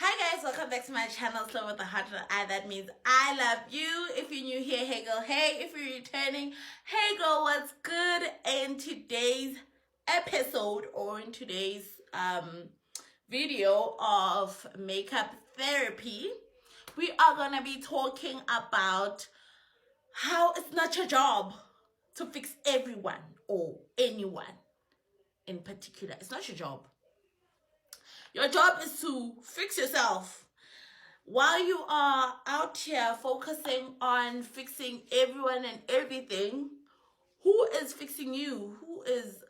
Hi guys, welcome back to my channel, Slow with the Heart of the Eye. That means I love you. If you're new here, hey girl, hey. If you're returning, hey girl, what's good? In today's episode or in today's video of makeup therapy, we are gonna be talking about how it's not your job to fix everyone or anyone in particular. It's not your job. Your job is to fix yourself. While you are out here focusing on fixing everyone and everything, who is fixing you? Who is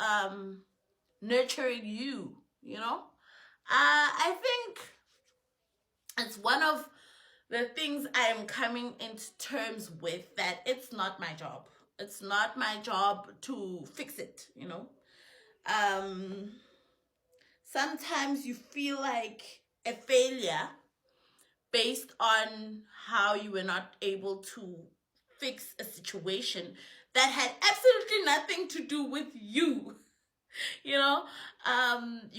nurturing you? I think it's one of the things I am coming into terms with, that it's not my job. It's not my job to fix it. Um, Sometimes you feel like a failure based on how you were not able to fix a situation that had absolutely nothing to do with you. You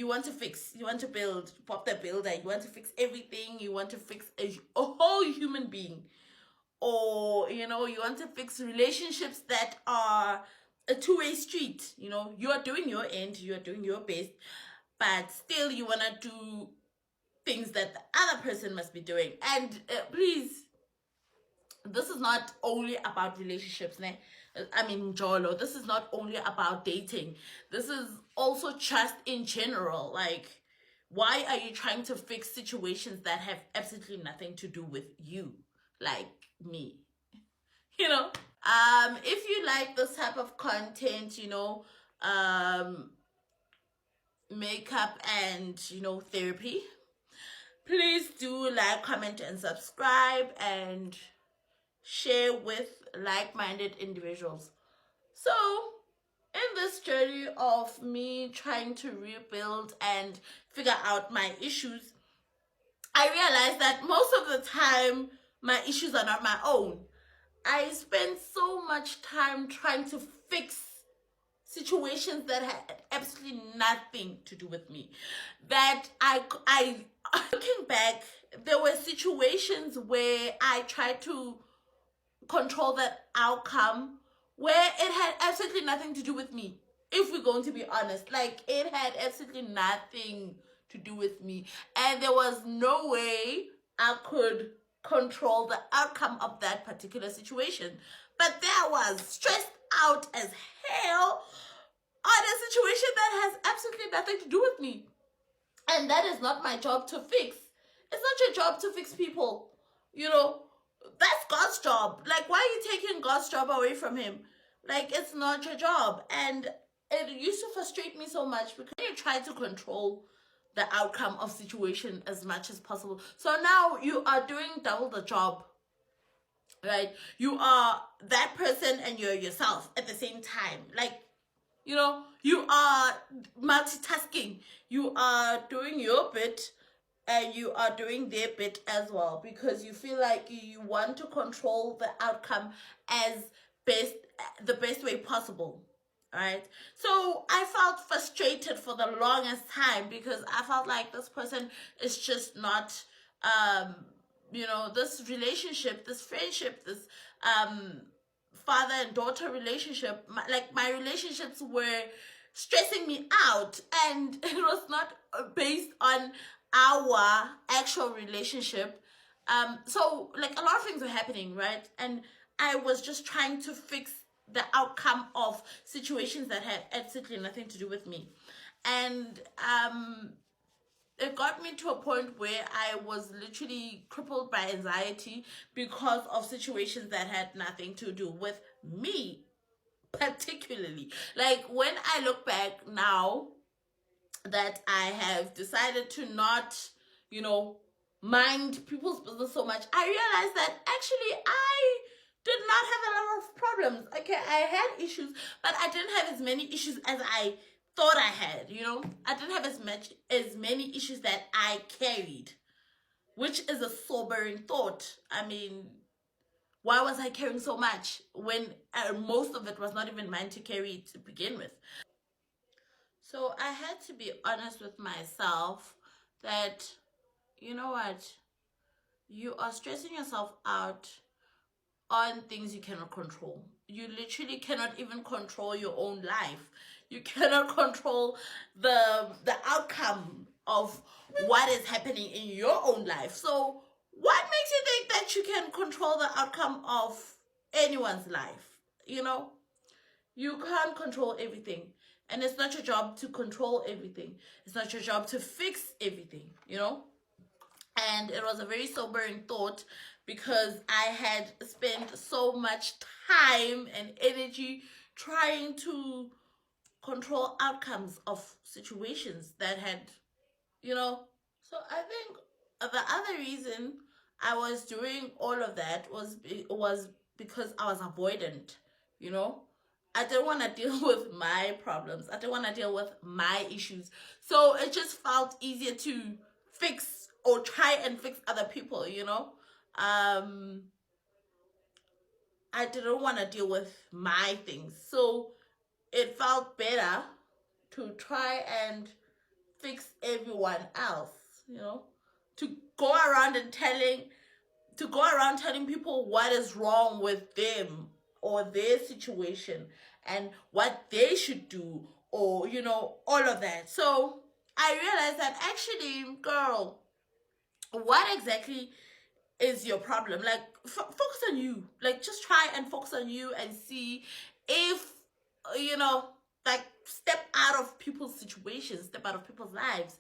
want to fix, you want to build, pop the builder, you want to fix everything, you want to fix a whole human being, or you want to fix relationships that are a two-way street. You are doing your end, you are doing your best, but still you want to do things that the other person must be doing. And please, this is not only about relationships, ne? I mean, Jolo, this is not only about dating. This is also just in general. Like, why are you trying to fix situations that have absolutely nothing to do with you? Like me. If you like this type of content, makeup and, therapy, please do like, comment, and subscribe, and share with like-minded individuals. So, in this journey of me trying to rebuild and figure out my issues, I realized that most of the time, my issues are not my own. I spend so much time trying to fix situations that had absolutely nothing to do with me. That I looking back, there were situations where I tried to control that outcome where it had absolutely nothing to do with me. If we're going to be honest, like, it had absolutely nothing to do with me, and there was no way I could control the outcome of that particular situation. But there I was, stressed out as hell on a situation that has absolutely nothing to do with me. And that is not my job to fix. It's not your job to fix people. That's God's job. Like, why are you taking God's job away from him? Like, it's not your job. And it used to frustrate me so much, because you try to control the outcome of situation as much as possible. So now you are doing double the job, right? You are that person and you're yourself at the same time. Like, you are multitasking. You are doing your bit and you are doing their bit as well, because you feel like you want to control the outcome as the best way possible. Right? So I felt frustrated for the longest time, because I felt like this person is just not this relationship, this friendship, this father and daughter relationship, my relationships were stressing me out, and it was not based on our actual relationship. So, like, a lot of things were happening, right? And I was just trying to fix the outcome of situations that had absolutely nothing to do with me. And it got me to a point where I was literally crippled by anxiety because of situations that had nothing to do with me, particularly. Like, when I look back now that I have decided to not, mind people's business so much, I realized that actually I did not have a lot of problems. Okay, I had issues, but I didn't have as many issues as I thought I had. I didn't have as many issues that I carried, which is a sobering thought. I mean, why was I carrying so much when most of it was not even mine to carry to begin with? So I had to be honest with myself that, you know what? You are stressing yourself out on things you cannot control. You literally cannot even control your own life. You cannot control the outcome of what is happening in your own life. So what makes you think that you can control the outcome of anyone's life? You know, you can't control everything. And it's not your job to control everything. It's not your job to fix everything, you know? And it was a very sobering thought because I had spent so much time and energy trying to control outcomes of situations that had, you know. So I think the other reason I was doing all of that was because I was avoidant, you know. I didn't want to deal with my problems. I didn't want to deal with my issues. So it just felt easier to fix or try and fix other people, you know. I didn't want to deal with my things. So it felt better to try and fix everyone else, you know, to go around and telling people what is wrong with them or their situation and what they should do, or you know, all of that. So I realized that actually, girl, what exactly is your problem? Like, focus on you. Like, just try and focus on you and see if, you know, like, step out of people's situations, step out of people's lives.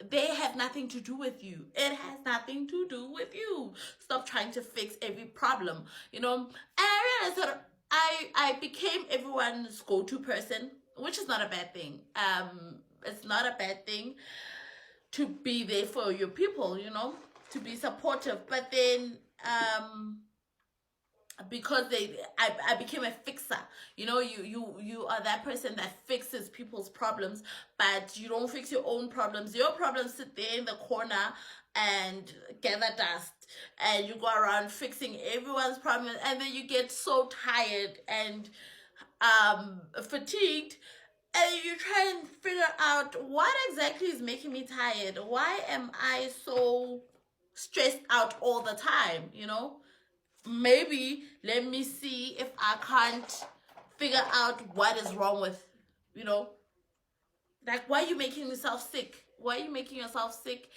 They have nothing to do with you. It has nothing to do with you. Stop trying to fix every problem, you know. And I realized that I became everyone's go-to person, which is not a bad thing. It's not a bad thing to be there for your people, you know, to be supportive. But then because I became a fixer, you know. You are that person that fixes people's problems, but you don't fix your own problems. Your problems sit there in the corner and gather dust, and you go around fixing everyone's problems, and then you get so tired and fatigued, and you try and figure out what exactly is making me tired. Why am I so stressed out all the time, you know? Maybe let me see if I can't figure out what is wrong with, you know, like, why are you making yourself sick? Why are you making yourself sick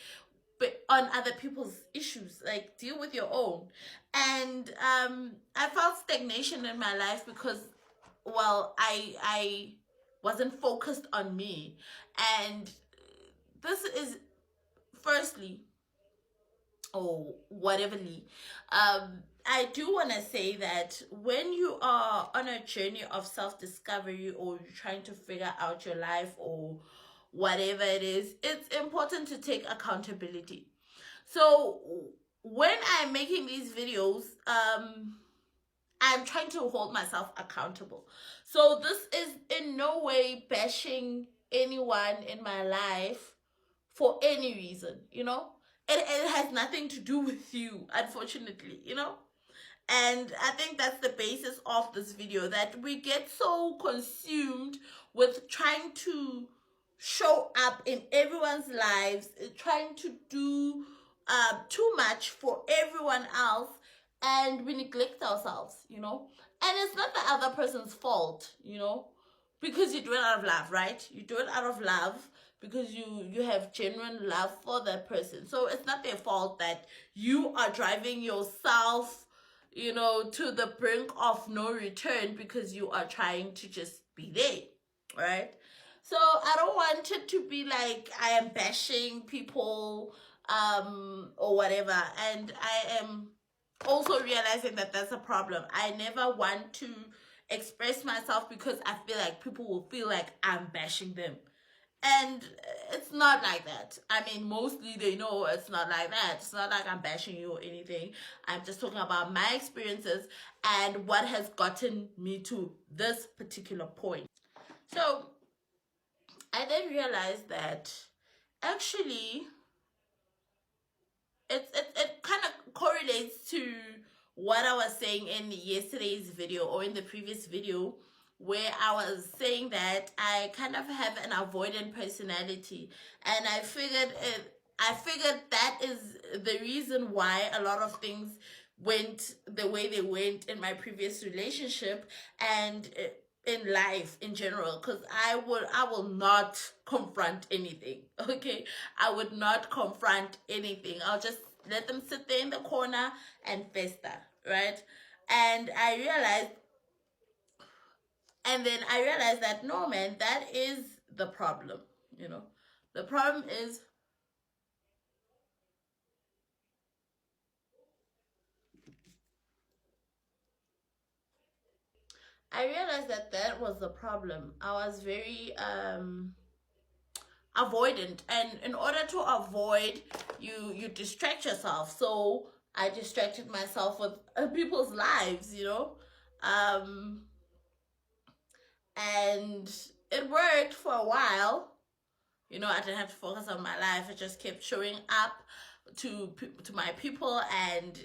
but on other people's issues? Like, deal with your own. And I felt stagnation in my life because, well, I wasn't focused on me. And this is, firstly, or whatever, I do want to say that when you are on a journey of self-discovery, or you're trying to figure out your life or whatever it is, it's important to take accountability. So when I'm making these videos, I'm trying to hold myself accountable. So this is in no way bashing anyone in my life for any reason, you know. It has nothing to do with you, unfortunately, you know. And I think that's the basis of this video, that we get so consumed with trying to show up in everyone's lives, trying to do too much for everyone else, and we neglect ourselves, you know. And it's not the other person's fault, you know, because you do it out of love, right? You do it out of love because you have genuine love for that person. So it's not their fault that you are driving yourself, you know, to the brink of no return because you are trying to just be there, right? So I don't want it to be like I am bashing people or whatever. And I am also realizing that that's a problem. I never want to express myself because I feel like people will feel like I'm bashing them. And it's not like that. I mean, mostly they know it's not like that. It's not like I'm bashing you or anything. I'm just talking about my experiences and what has gotten me to this particular point. So I then realized that actually it kind of correlates to what I was saying in yesterday's video, or in the previous video, where I was saying that I kind of have an avoidant personality, and I figured I figured that is the reason why a lot of things went the way they went in my previous relationship and in life in general, because I will not confront anything. Okay, I would not confront anything. I'll just let them sit there in the corner and fester, right? And I realized, and then I realized that no, man, that is the problem. You know, the problem is I realized that that was the problem. I was very avoidant, and in order to avoid, you distract yourself. So I distracted myself with people's lives, um, and it worked for a while. I didn't have to focus on my life. I just kept showing up to my people and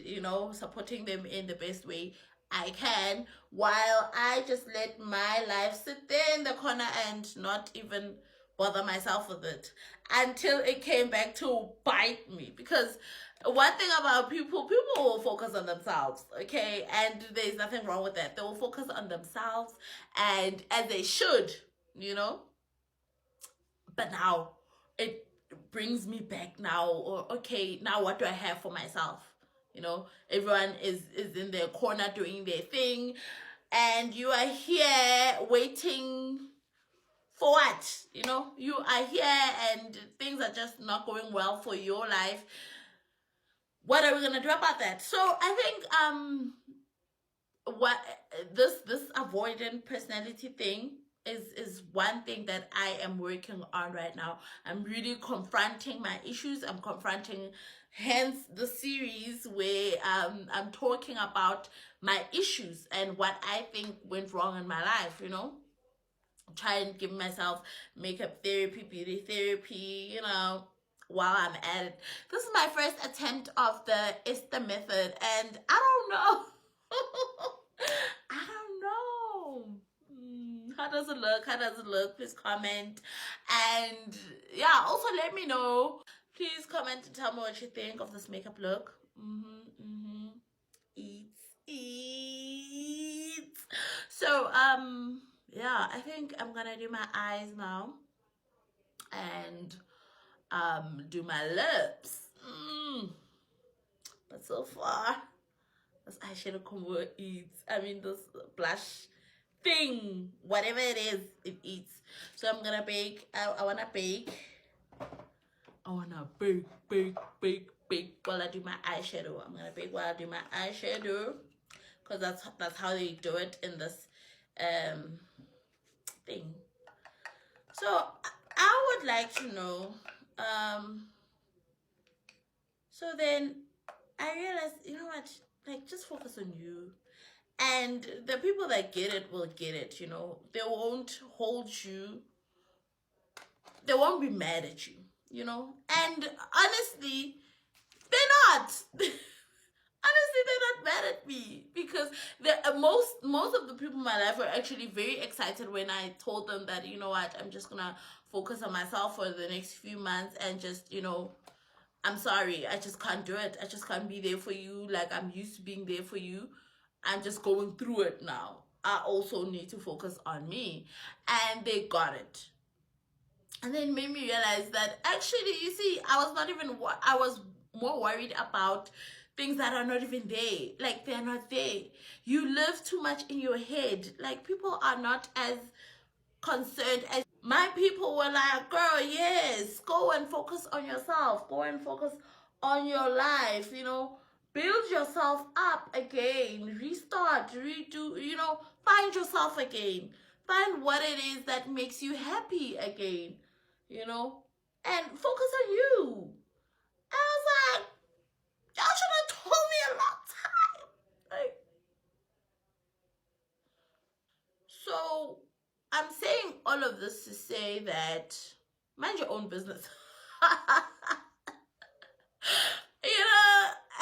supporting them in the best way I can, while I just let my life sit there in the corner and not even bother myself with it until it came back to bite me. Because one thing about people will focus on themselves, okay? And there's nothing wrong with that. They will focus on themselves, and as they should, you know? But now it brings me back now. Or okay, now what do I have for myself? Everyone is in their corner doing their thing, and you are here waiting for what? You are here and things are just not going well for your life. What are we gonna do about that? So I think what this avoidant personality thing is one thing that I am working on right now. I'm really confronting my issues. I'm confronting, hence the series where I'm talking about my issues and what I think went wrong in my life. Try and give myself makeup therapy, beauty therapy, while I'm at it. This is my first attempt of the Esther method, and I don't know. I don't know. How does it look? How does it look? Please comment. And yeah, also let me know. Please comment and tell me what you think of this makeup look. Eat. So, yeah, I think I'm gonna do my eyes now and do my lips. But so far, this eyeshadow combo eats. I mean, this blush thing, whatever it is, it eats. So I'm gonna bake. I wanna bake. I wanna bake while I do my eyeshadow. I'm gonna bake while I do my eyeshadow, because that's how they do it in this thing. So I would like to know. So then I realized, you know what? Like, just focus on you. And the people that get it will get it, They won't hold you. They won't be mad at you, And honestly, they're not. Honestly, they're not mad at me, because most of the people in my life were actually very excited when I told them that, you know what, I'm just gonna focus on myself for the next few months and just, I'm sorry, I just can't do it. I just can't be there for you like I'm used to being there for you. I'm just going through it now. I also need to focus on me. And they got it. And then made me realize that actually, you see, I was more worried about things that are not even there. Like, they're not there. You live too much in your head. Like, people are not as concerned as my people were like, girl, yes, go and focus on yourself. Go and focus on your life, build yourself up again, restart, redo, find yourself again. Find what it is that makes you happy again, and focus on you. I was like, y'all should have told me a long time. Like, so I'm saying all of this to say that mind your own business.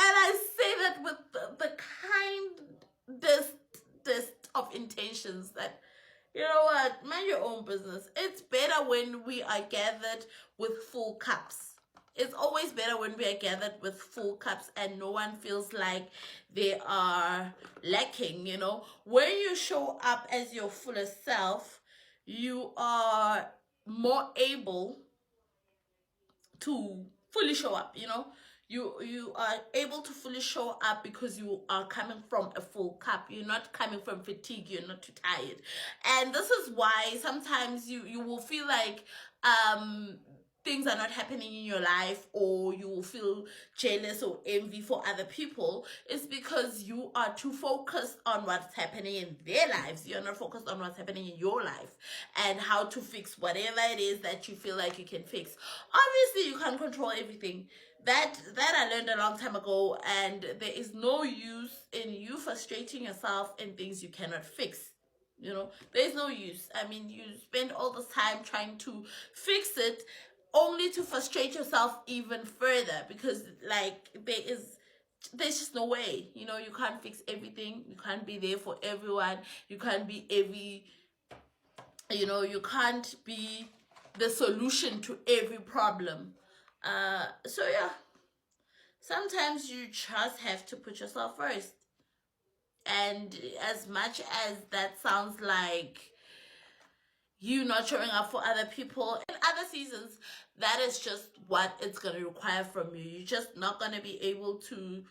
And I say that with the kindest of intentions, that, you know what, mind your own business. It's better when we are gathered with full cups. It's always better when we are gathered with full cups and no one feels like they are lacking, you know. When you show up as your fullest self, you are more able to fully show up, you know. You are able to fully show up because you are coming from a full cup. You're not coming from fatigue, you're not too tired. And this is why sometimes you will feel like things are not happening in your life, or you will feel jealous or envy for other people. It's because you are too focused on what's happening in their lives. You're not focused on what's happening in your life and how to fix whatever it is that you feel like you can fix. Obviously you can't control everything. That I learned a long time ago, and there is no use in you frustrating yourself in things you cannot fix. You know, there's no use. I mean, you spend all this time trying to fix it only to frustrate yourself even further, because like there's just no way. You know, you can't fix everything. You can't be there for everyone. You can't be you can't be the solution to every problem. So yeah, sometimes you just have to put yourself first. And as much as that sounds like you not showing up for other people in other seasons, that is just what it's going to require from you. You're just not going to be able to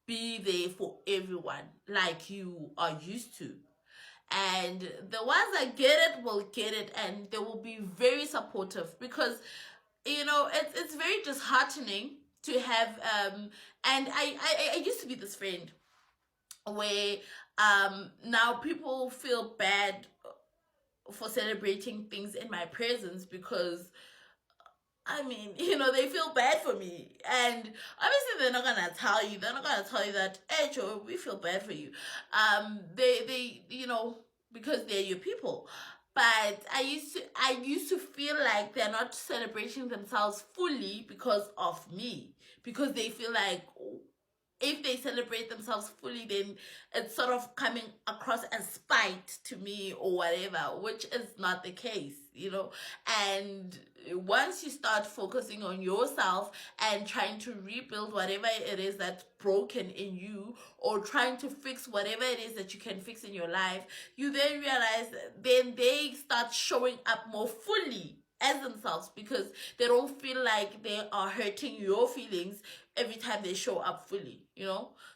be there for everyone like you are used to. And the ones that get it will get it, and they will be very supportive, because it's very disheartening to have and I used to be this friend where now people feel bad for celebrating things in my presence, because I mean, they feel bad for me. And obviously they're not gonna tell you. They're not gonna tell you that, hey Joe, we feel bad for you. They because they're your people. But I used to feel like they're not celebrating themselves fully because of me. Because they feel like if they celebrate themselves fully, then it's sort of coming across as spite to me or whatever, which is not the case. And once you start focusing on yourself and trying to rebuild whatever it is that's broken in you, or trying to fix whatever it is that you can fix in your life, you then realize, then they start showing up more fully as themselves, because they don't feel like they are hurting your feelings every time they show up fully.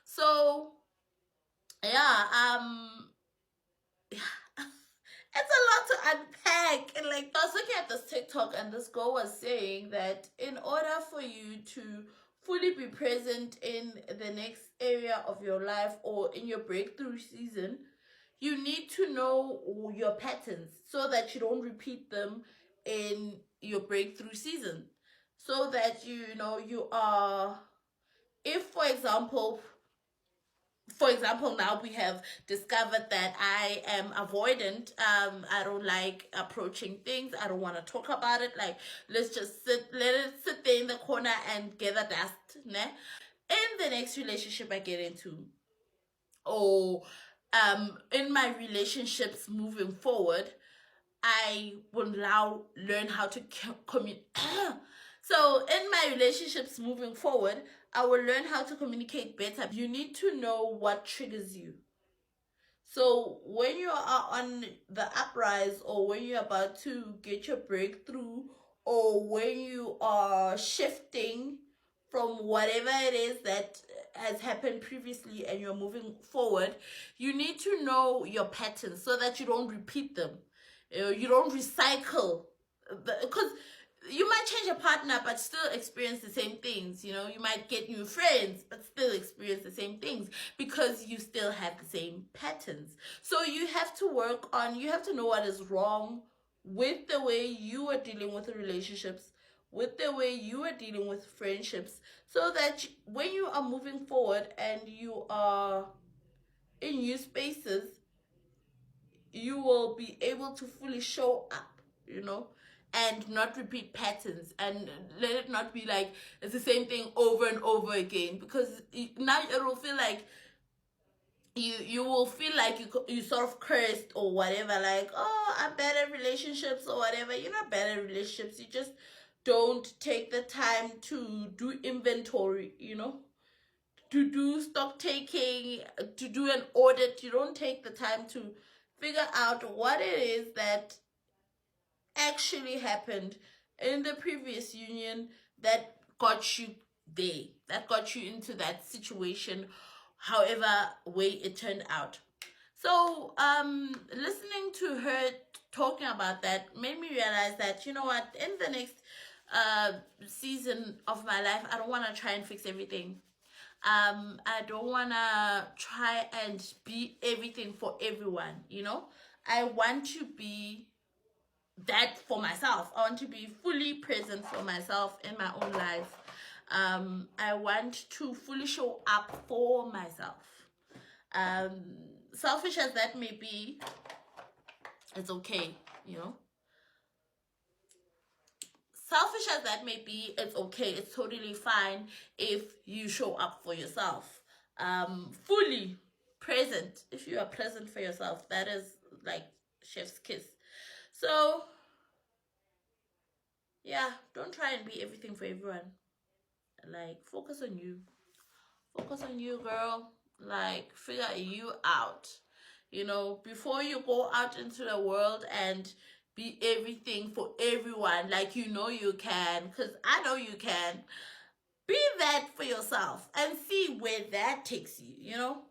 So yeah, it's a lot to unpack. And like, I was looking at this TikTok, and this girl was saying that in order for you to fully be present in the next area of your life or in your breakthrough season, you need to know your patterns so that you don't repeat them in your breakthrough season. So that you are, if for example, now we have discovered that I am avoidant. I don't like approaching things. I don't want to talk about it. Like, let's just let it sit there in the corner and gather dust. Ne? In the next relationship I get into, or in my relationships moving forward, I will now learn how to communicate. So in my relationships moving forward, I will learn how to communicate better. You need to know what triggers you. So when you are on the uprise, or when you're about to get your breakthrough, or when you are shifting from whatever it is that has happened previously and you're moving forward, you need to know your patterns so that you don't repeat them. You don't recycle, because you might change your partner but still experience the same things. You might get new friends but still experience the same things, because you still have the same patterns. So you have to know what is wrong with the way you are dealing with the relationships, with the way you are dealing with friendships, so that when you are moving forward and you are in new spaces, you will be able to fully show up, and not repeat patterns, and let it not be like it's the same thing over and over again, because now it will feel like you will feel like you sort of cursed or whatever, like, oh, I'm bad at relationships or whatever. You're not bad at relationships, you just don't take the time to do inventory, to do stock taking, to do an audit. You don't take the time to figure out what it is that actually happened in the previous union that got you there, that got you into that situation, however way it turned out. So, listening to her talking about that made me realize that, you know what, in the next season of my life, I don't want to try and fix everything. I don't want to try and be everything for everyone, I want to be that for myself. I want to be fully present for myself in my own life. I want to fully show up for myself. Selfish as that may be, it's okay, Selfish as that may be, it's okay. It's totally fine if you show up for yourself. Fully present. If you are present for yourself, that is like chef's kiss. So, yeah, don't try and be everything for everyone. Like, focus on you. Focus on you, girl. Like, figure you out. Before you go out into the world and be everything for everyone, like you can, because I know you can. Be that for yourself and see where that takes you,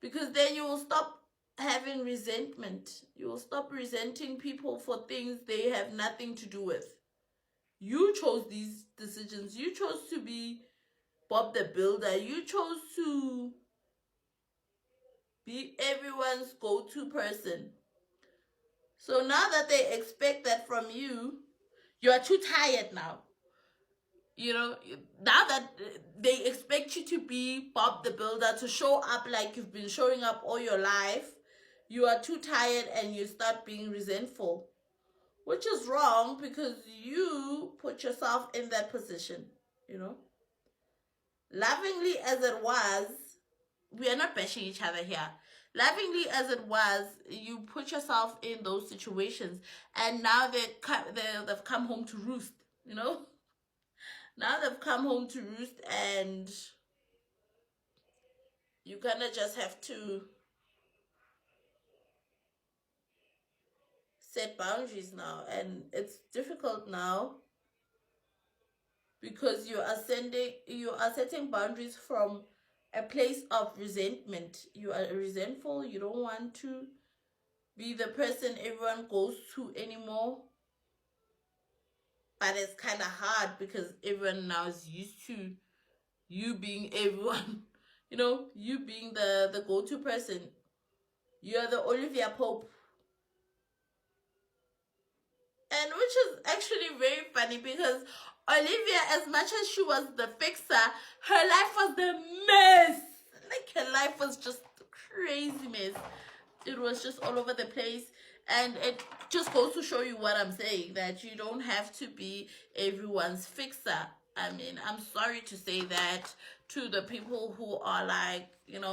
because then you will stop having resentment. You will stop resenting people for things they have nothing to do with. You chose these decisions. You chose to be Bob the Builder. You chose to be everyone's go-to person. So now that they expect that from you, you are too tired now. Now that they expect you to be Bob the Builder, to show up like you've been showing up all your life, you are too tired and you start being resentful, which is wrong because you put yourself in that position, Lovingly as it was, we are not bashing each other here. Lovingly as it was, you put yourself in those situations, and now they've come home to roost, Now they've come home to roost, and you kind of just have to set boundaries now. And it's difficult now because you are setting boundaries from a place of resentment. You are resentful. You don't want to be the person everyone goes to anymore. But it's kind of hard because everyone now is used to you being everyone. You being the go-to person. You're the Olivia Pope. And which is actually very funny because Olivia, as much as she was the fixer, her life was the mess. Like, her life was just crazy mess. It was just all over the place. And it just goes to show you what I'm saying, that you don't have to be everyone's fixer. I mean, I'm sorry to say that to the people who are like, I'm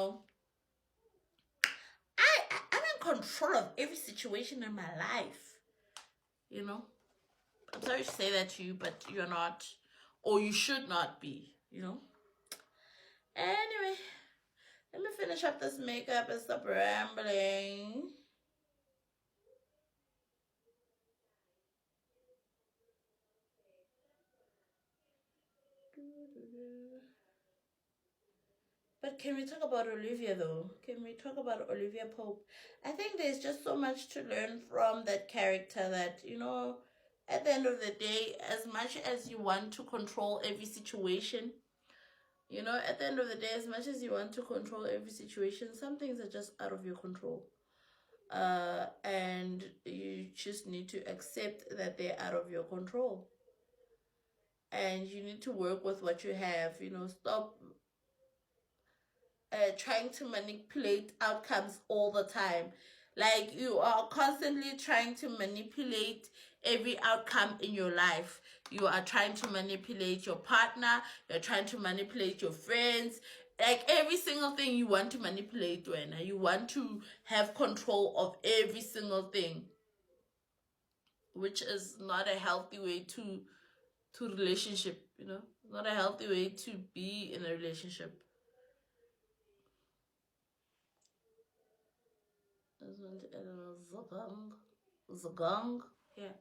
in control of every situation in my life. I'm sorry to say that to you, but you're not, or you should not be, Anyway, let me finish up this makeup and stop rambling. But can we talk about Olivia though? Can we talk about Olivia Pope? I think there's just so much to learn from that character that, at the end of the day, as much as you want to control every situation, at the end of the day, as much as you want to control every situation, some things are just out of your control. And you just need to accept that they're out of your control. And you need to work with what you have, stop trying to manipulate outcomes all the time. Like, you are constantly trying to manipulate every outcome in your life. You are trying to manipulate your partner. You're trying to manipulate your friends. Like, every single thing you want to manipulate, Duena. You want to have control of every single thing, which is not a healthy way to to relationship, you know. It's not a healthy way to be in a relationship. Zagong. Yeah.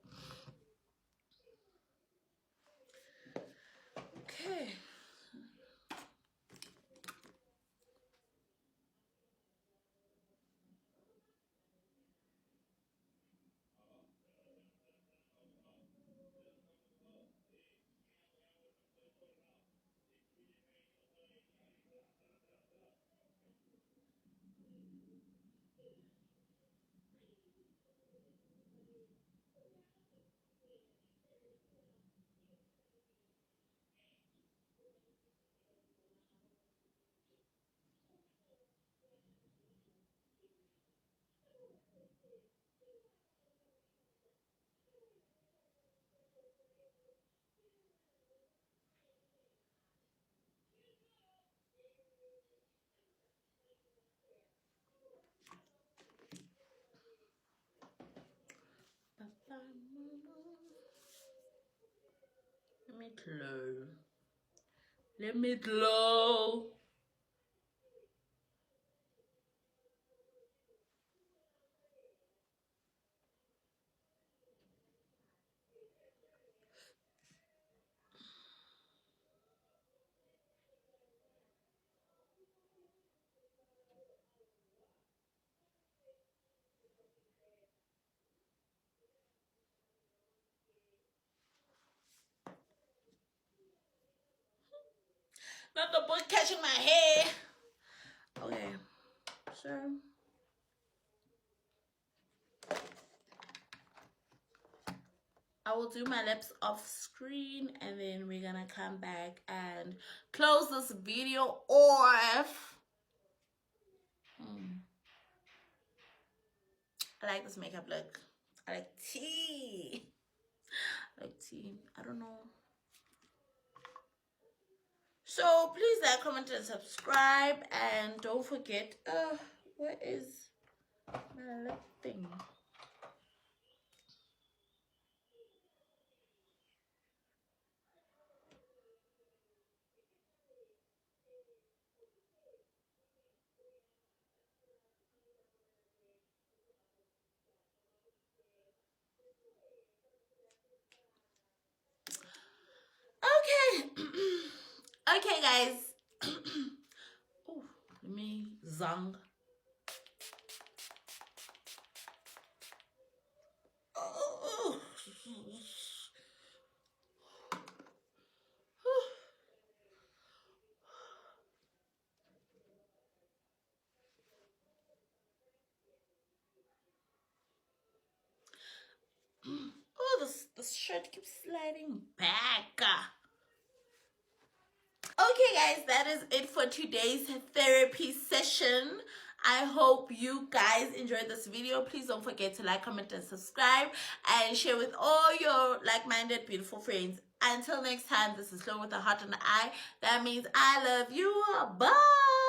Okay. Let me glow. Let me glow. Not the book catching my hair. Okay. So I will do my lips off screen and then we're gonna come back and close this video off. I like this makeup look. I like tea. I like tea. I don't know. So please like, comment, and subscribe. And don't forget, where is my lip thing? Okay. Okay, guys. Oh, let me zang. Oh. Oh, this shirt keeps sliding back. Okay, guys, that is it for today's therapy session. I hope you guys enjoyed this video. Please don't forget to like, comment, and subscribe, and share with all your like-minded, beautiful friends. Until next time, this is Sloan with a heart and an eye. That means I love you. Bye.